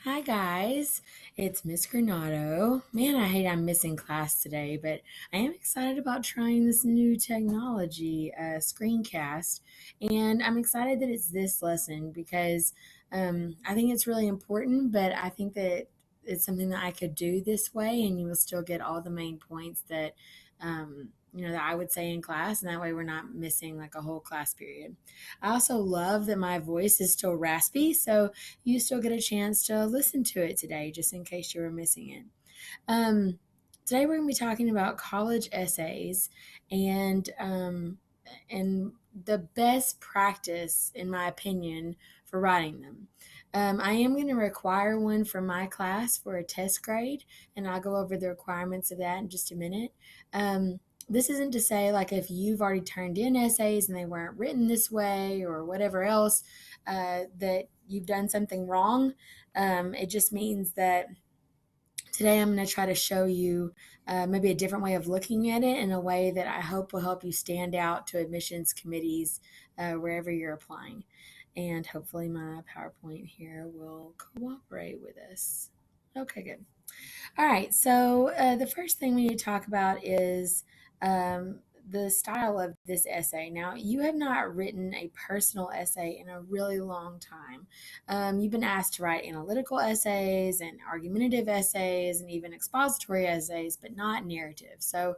Hi guys, it's Miss Granado. Man, I hate I'm missing class today, but I am excited about trying this new technology screencast, and I'm excited that it's this lesson because I think it's really important, but I think that it's something that I could do this way, and you will still get all the main points that that I would say in class, and that way we're not missing like a whole class period. I also love that my voice is still raspy, so you still get a chance to listen to it today, just in case you were missing it. Um, Today we're going to be talking about college essays and the best practice, in my opinion, for writing them. I am going to require one for my class for a test grade, and I'll go over the requirements of that in just a minute. This isn't to say like if you've already turned in essays and they weren't written this way or whatever else that you've done something wrong. It just means that today I'm going to try to show you maybe a different way of looking at it in a way that I hope will help you stand out to admissions committees wherever you're applying. And hopefully my PowerPoint here will cooperate with us. Okay, good. All right, so the first thing we need to talk about is um, the style of this essay. Now, you have not written a personal essay in a really long time. You've been asked to write analytical essays and argumentative essays and even expository essays, but not narrative. So,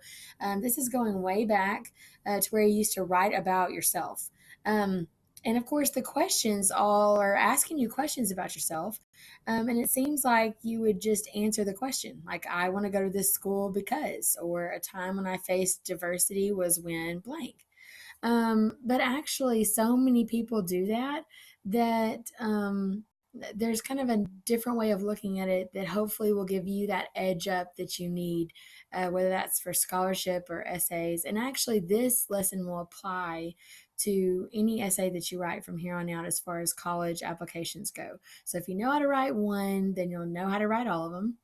this is going way back to where you used to write about yourself. Um, and of course, the questions all are asking you questions about yourself. And it seems like you would just answer the question, like, I want to go to this school because, or a time when I faced diversity was when blank. But actually, so many people do that there's kind of a different way of looking at it that hopefully will give you that edge up that you need, whether that's for scholarship or essays. And actually, this lesson will apply to any essay that you write from here on out as far as college applications go. So if you know how to write one, then you'll know how to write all of them.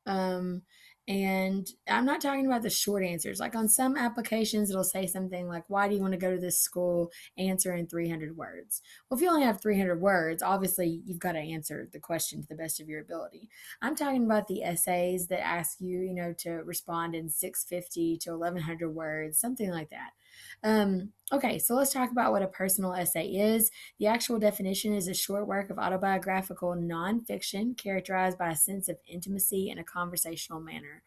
Um, and I'm not talking about the short answers. Like on some applications, it'll say something like, why do you want to go to this school? Answer in 300 words. Well, if you only have 300 words, obviously you've got to answer the question to the best of your ability. I'm talking about the essays that ask you, to respond in 650 to 1100 words, something like that. Okay, so let's talk about what a personal essay is. The actual definition is a short work of autobiographical nonfiction characterized by a sense of intimacy in a conversational manner.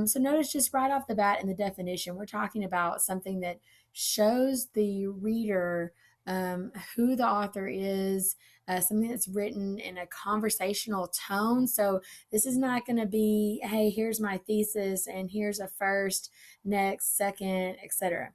So notice just right off the bat in the definition, we're talking about something that shows the reader who the author is, something that's written in a conversational tone. So this is not going to be, hey, here's my thesis and here's a first, next, second, etc.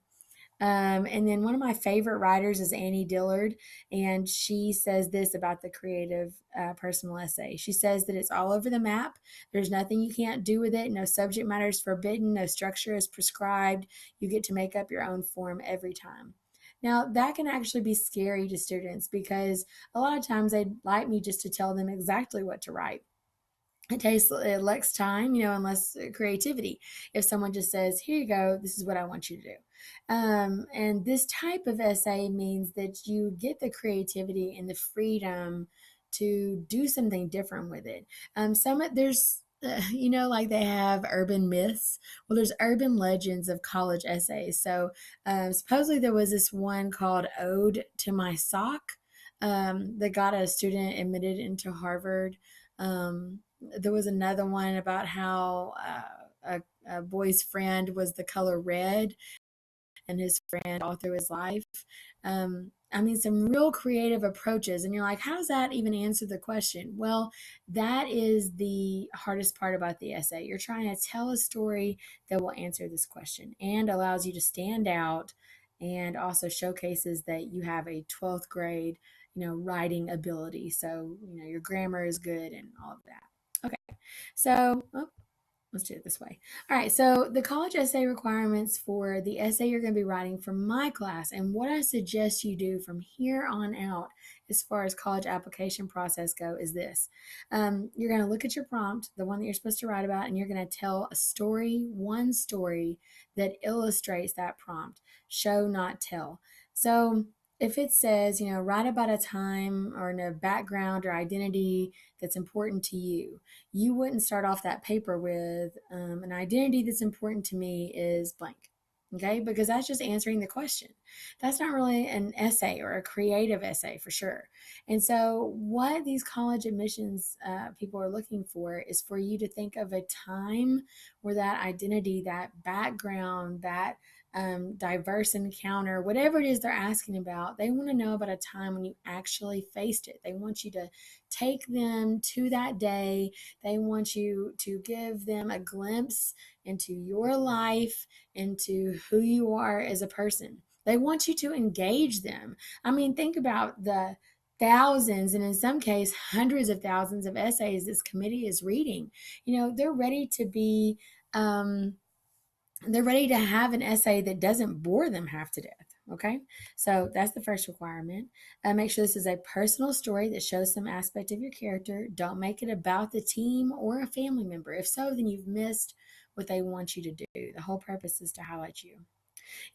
And then one of my favorite writers is Annie Dillard, and she says this about the creative personal essay. She says that it's all over the map. There's nothing you can't do with it. No subject matter is forbidden. No structure is prescribed. You get to make up your own form every time. Now, that can actually be scary to students because a lot of times they'd like me just to tell them exactly what to write. It lacks time, and less creativity. If someone just says, here you go, this is what I want you to do. And this type of essay means that you get the creativity and the freedom to do something different with it. There's like they have urban myths. Well, there's urban legends of college essays. So supposedly there was this one called Ode to My Sock that got a student admitted into Harvard. There was another one about how a boy's friend was the color red and his friend all through his life. I mean, some real creative approaches. And you're like, how does that even answer the question? Well, that is the hardest part about the essay. You're trying to tell a story that will answer this question and allows you to stand out and also showcases that you have a 12th grade, writing ability. So, your grammar is good and all of that. Okay, so let's do it this way. All right, so the college essay requirements for the essay you're going to be writing for my class and what I suggest you do from here on out as far as college application process go is this. You're going to look at your prompt, the one that you're supposed to write about, and you're going to tell a story, one story that illustrates that prompt. Show, not tell. So if it says, write about a time or in a background or identity that's important to you, you wouldn't start off that paper with an identity that's important to me is blank. Okay, because that's just answering the question. That's not really an essay or a creative essay for sure. And so, what these college admissions people are looking for is for you to think of a time where that identity, that background, that diverse encounter, whatever it is they're asking about, they want to know about a time when you actually faced it. They want you to take them to that day. They want you to give them a glimpse into your life, into who you are as a person. They want you to engage them. I mean, think about the thousands and in some case hundreds of thousands of essays this committee is reading. They're ready to be they're ready to have an essay that doesn't bore them half to death. Okay, so that's the first requirement. Make sure this is a personal story that shows some aspect of your character. Don't make it about the team or a family member. If so, then you've missed what they want you to do. The whole purpose is to highlight you.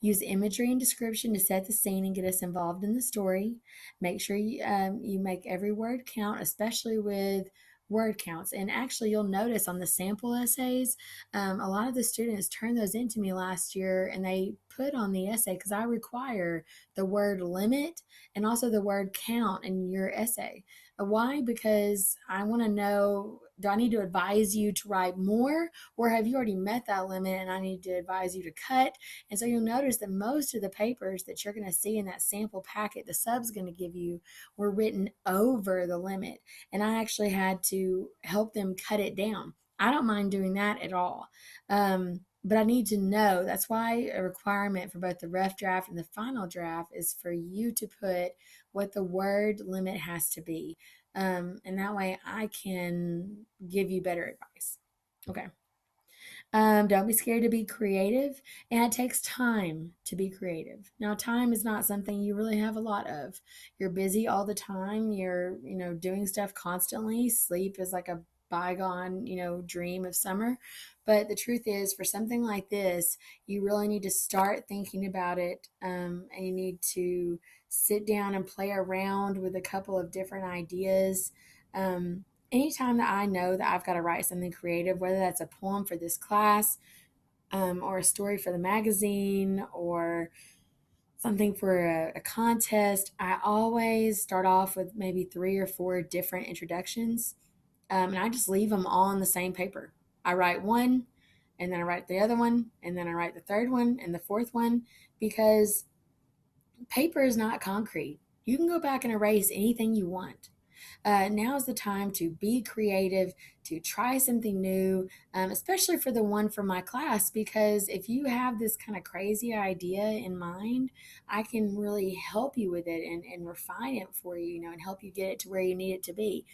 Use imagery and description to set the scene and get us involved in the story. Make sure you make every word count, especially with word counts. And actually, you'll notice on the sample essays, a lot of the students turned those into me last year and they put on the essay because I require the word limit and also the word count in your essay. Why? Because I want to know, do I need to advise you to write more, or have you already met that limit and I need to advise you to cut? And so you'll notice that most of the papers that you're going to see in that sample packet, the sub's going to give you, were written over the limit. And I actually had to help them cut it down. I don't mind doing that at all. But I need to know. That's why a requirement for both the rough draft and the final draft is for you to put what the word limit has to be. And that way I can give you better advice. Okay. Don't be scared to be creative, and it takes time to be creative. Now, time is not something you really have a lot of. You're busy all the time. You're, doing stuff constantly. Sleep is like a bygone, dream of summer. But the truth is, for something like this, you really need to start thinking about it, and you need to sit down and play around with a couple of different ideas. Anytime that I know that I've got to write something creative, whether that's a poem for this class, or a story for the magazine, or something for a contest, I always start off with maybe 3 or 4 different introductions, and I just leave them all on the same paper. I write one, and then I write the other one, and then I write the third one and the fourth one, because paper is not concrete. You can go back and erase anything you want. Now is the time to be creative, to try something new, especially for the one for my class, because if you have this kind of crazy idea in mind, I can really help you with it and refine it for you, and help you get it to where you need it to be.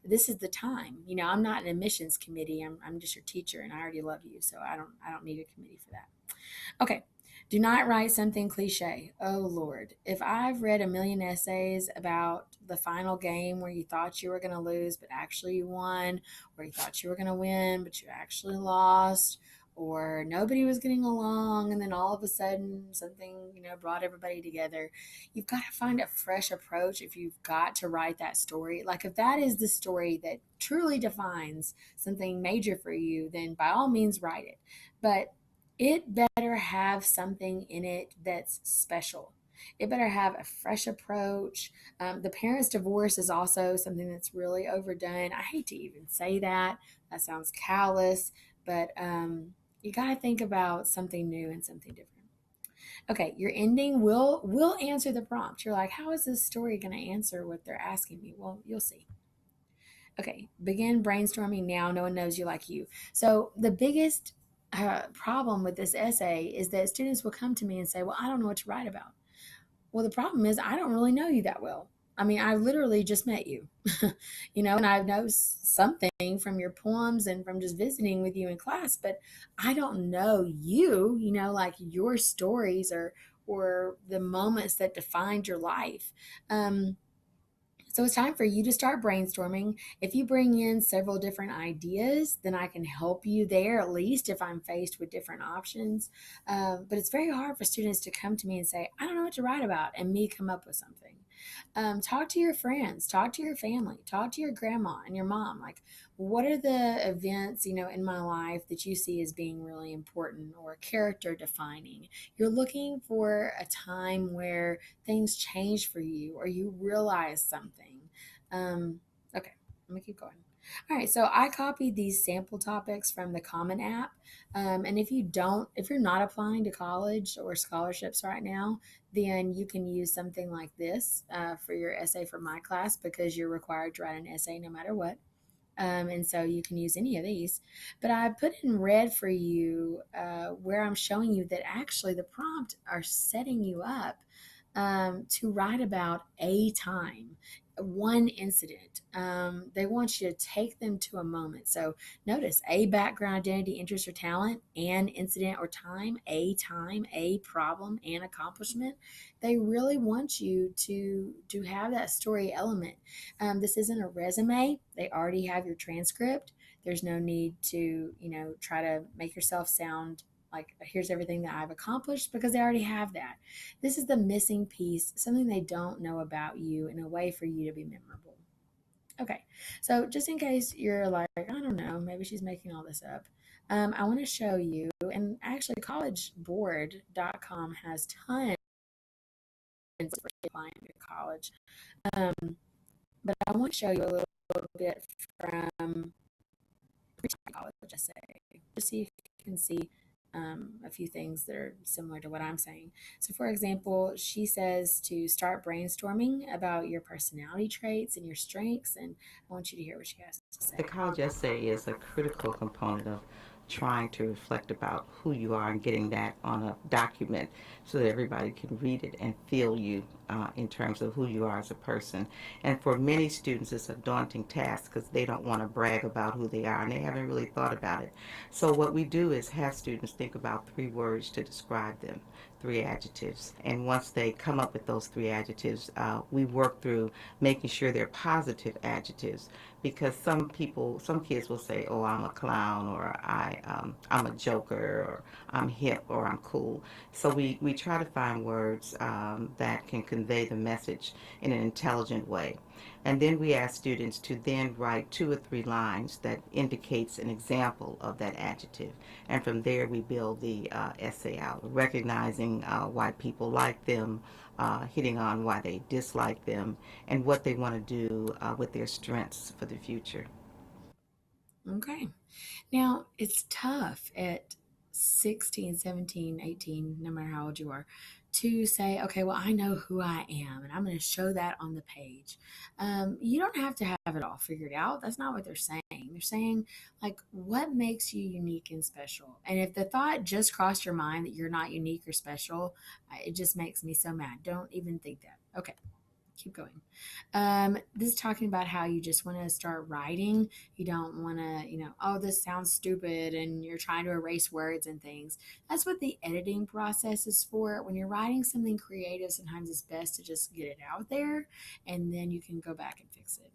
This is the time. I'm not an admissions committee. I'm just your teacher, and I already love you, so I don't need a committee for that. Okay. Do not write something cliche. Oh Lord. If I've read a million essays about the final game where you thought you were going to lose, but actually you won, or you thought you were going to win, but you actually lost, or nobody was getting along, and then all of a sudden something, brought everybody together, you've got to find a fresh approach if you've got to write that story. Like if that is the story that truly defines something major for you, then by all means write it. But it better have something in it that's special. It better have a fresh approach. The parents' divorce is also something that's really overdone. I hate to even say that. That sounds callous, but you got to think about something new and something different. Okay, your ending will answer the prompt. You're like, how is this story going to answer what they're asking me? Well, you'll see. Okay, begin brainstorming now. No one knows you like you. So the biggest problem with this essay is that students will come to me and say, well, I don't know what to write about. Well, the problem is I don't really know you that well. I mean, I literally just met you, and I know something from your poems and from just visiting with you in class, but I don't know you, like your stories or the moments that defined your life. So it's time for you to start brainstorming. If you bring in several different ideas, then I can help you there, at least if I'm faced with different options. But it's very hard for students to come to me and say, I don't know what to write about, and me come up with something. Talk to your friends, talk to your family, talk to your grandma and your mom. Like, what are the events, in my life that you see as being really important or character defining? You're looking for a time where things change for you or you realize something. Okay, let me keep going. All right, so I copied these sample topics from the Common App. And if you're not applying to college or scholarships right now, then you can use something like this for your essay for my class because you're required to write an essay no matter what. And so you can use any of these. But I put in red for you where I'm showing you that actually the prompt are setting you up to write about a time, one incident. They want you to take them to a moment. So notice a background, identity, interest, or talent, an incident or time, a problem, an accomplishment. They really want you to have that story element. This isn't a resume. They already have your transcript. There's no need to, try to make yourself sound like here's everything that I've accomplished because they already have that. This is the missing piece, something they don't know about you in a way for you to be memorable. Okay, so just in case you're like, I don't know, maybe she's making all this up, I want to show you, and actually collegeboard.com has tons for applying to college, but I want to show you a little bit from college essay, just see if you can see a few things that are similar to what I'm saying. So, for example, she says to start brainstorming about your personality traits and your strengths, and I want you to hear what she has to say. The college essay is a critical component of trying to reflect about who you are and getting that on a document so that everybody can read it and feel you in terms of who you are as a person. And for many students, it's a daunting task because they don't want to brag about who they are and they haven't really thought about it. So what we do is have students think about 3 words to describe them, 3 adjectives. And once they come up with those 3 adjectives, we work through making sure they're positive adjectives because some kids will say, "Oh, I'm a clown," or I'm a joker," or "I'm hip," or "I'm cool." So we try to find words that can convey the message in an intelligent way. And then we ask students to then write 2 or 3 lines that indicates an example of that adjective. And from there we build the essay out, recognizing why people like them, hitting on why they dislike them, and what they want to do with their strengths for the future. Okay. Now, it's tough at 16, 17, 18, no matter how old you are, to say, okay, well, I know who I am, and I'm going to show that on the page. You don't have to have it all figured out. That's not what they're saying. They're saying, like, what makes you unique and special? And if the thought just crossed your mind that you're not unique or special, it just makes me so mad. Don't even think that. Okay, keep going. This is talking about how you just want to start writing. You don't want to, oh, this sounds stupid, and you're trying to erase words and things. That's what the editing process is for. When you're writing something creative, sometimes it's best to just get it out there, and then you can go back and fix it.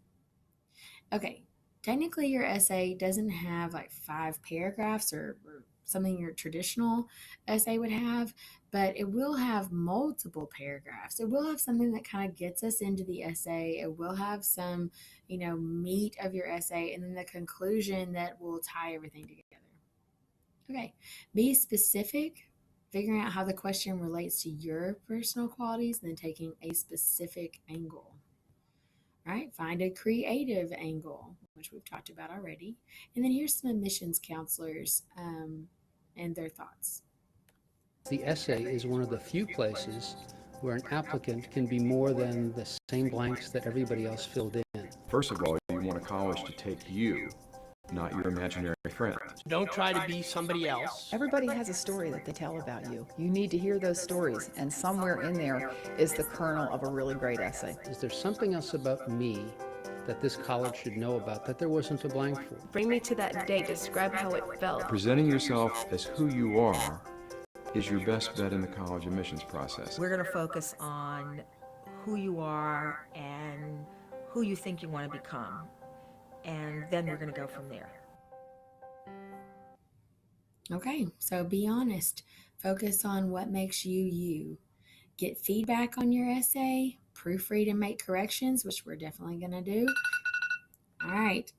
Okay, technically your essay doesn't have like 5 paragraphs or something your traditional essay would have, but it will have multiple paragraphs. It will have something that kind of gets us into the essay. It will have some, meat of your essay, and then the conclusion that will tie everything together. Okay, be specific, figuring out how the question relates to your personal qualities, and then taking a specific angle. Right? Find a creative angle, which we've talked about already. And then here's some admissions counselors and their thoughts. The essay is one of the few places where an applicant can be more than the same blanks that everybody else filled in. First of all, you want a college to take you, not your imaginary friend. Don't try to be somebody else. Everybody has a story that they tell about you. You need to hear those stories, and somewhere in there is the kernel of a really great essay. Is there something else about me that this college should know about that there wasn't a blank for? Bring me to that day. Describe how it felt. Presenting yourself as who you are is your best bet in the college admissions process. We're going to focus on who you are and who you think you want to become. And then we're going to go from there. Okay, so be honest. Focus on what makes you you. Get feedback on your essay, proofread and make corrections, which we're definitely going to do. All right.